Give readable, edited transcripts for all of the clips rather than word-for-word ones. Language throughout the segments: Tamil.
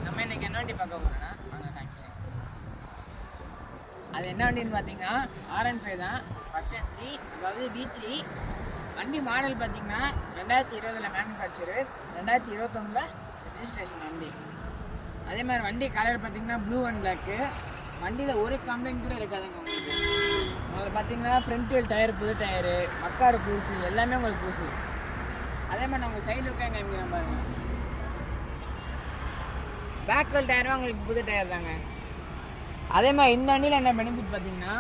நம்ம இன்னைக்கு என்ன வண்டி பார்க்க போறோம்னா வாங்க காமிக்கிறேன். அது என்ன வண்டின்னு பார்த்தீங்கன்னா R15 தான், வருஷன் 3, அதாவது V3. வண்டி மாடல் பார்த்தீங்கன்னா 2020 மேனுஃபேக்சரு, 2021 ரெஜிஸ்ட்ரேஷன் வண்டி. அதே மாதிரி வண்டி கலர் பார்த்தீங்கன்னா ப்ளூ அண்ட் பிளாக்கு. வண்டியில் ஒரு கம்ப்ளைண்ட் கூட இருக்காதுங்க உங்களுக்கு. உங்களுக்கு பார்த்தீங்கன்னா ஃப்ரண்ட் வீல் டயர் புது டயரு, மக்காடு புதுசு, எல்லாமே உங்களுக்கு புதுசு. அதே மாதிரி நான் உங்களுக்கு சைடு லுக்காக காமிக்கிறேன் பாருங்க. பேக் வீல் டயரும் உங்களுக்கு புது டயர் தாங்க. அதே மாதிரி இந்த வண்டியில் என்ன பெனிஃபிட் பார்த்தீங்கன்னா,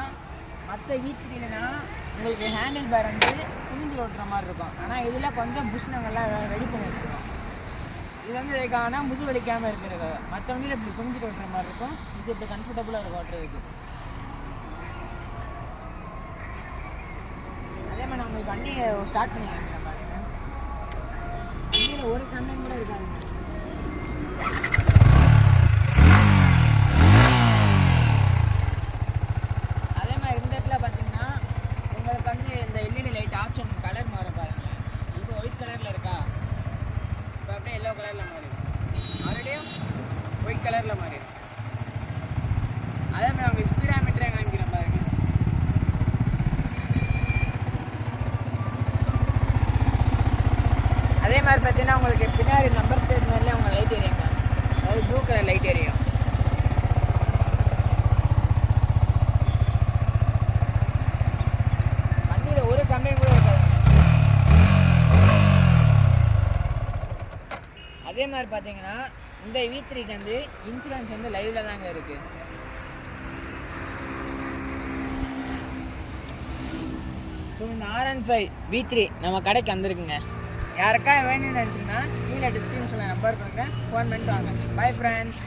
மற்ற V3லனா உங்களுக்கு ஹேண்டில் பேர் வந்து குனிஞ்சு ஓட்டுற மாதிரி இருக்கும். ஆனால் இதில் கொஞ்சம் புஷ் நாங்கள்லாம் ரெடி பண்ணி வச்சுருக்கோம். இது வந்து இதுக்கான முது வலிக்காமல் இருக்கிறது. மற்ற வண்டியில் இப்படி குனிஞ்சு ஓட்டுற மாதிரி இருக்கும், இது இப்படி கம்ஃபர்டபுளாக இருக்கும் ஓட்டுறதுக்கு. அதே மாதிரி நான் உங்களுக்கு வண்டியை ஸ்டார்ட் பண்ணி காமிக்கிறேன் பாருங்க. வண்டியில் ஒரு கம்ப்ளைண்ட் கூட இருக்காதுங்க. ஆப்ஷன் கலர் மாறும் பாருங்க. இப்போ ஒயிட் கலரில் இருக்கா, இப்போ அப்படியே எல்லோ கலரில் மாறிடும். மறுபடியும் ஒயிட் கலரில் மாறிடும். அதே மாதிரி உங்களுக்கு ஸ்பீடா மீட்டரே காமிக்கிறேன் பாருங்க. அதே மாதிரி பார்த்தீங்கன்னா உங்களுக்கு பின்னாடி நம்பர் பிளேட் மாதிரிலே உங்கள் லைட் எரியுங்க, அதாவது ப்ளூ கலர் லைட் எரியும். அதே மாதிரி பார்த்தீங்கன்னா இந்த V3க்கு வந்து இன்சூரன்ஸ் வந்து லைவ்ல தாங்க இருக்கு. ஸோ இந்த R15 V3 நம்ம கடைக்கு வந்திருக்குங்க. யாருக்கா வேணும்னு நினச்சிங்கன்னா கீழே டிஸ்கிரிப்ஷனில் நம்பர் கொடுக்குறேன், ஃபோன் பண்ணிட்டு வாங்க. Bye friends.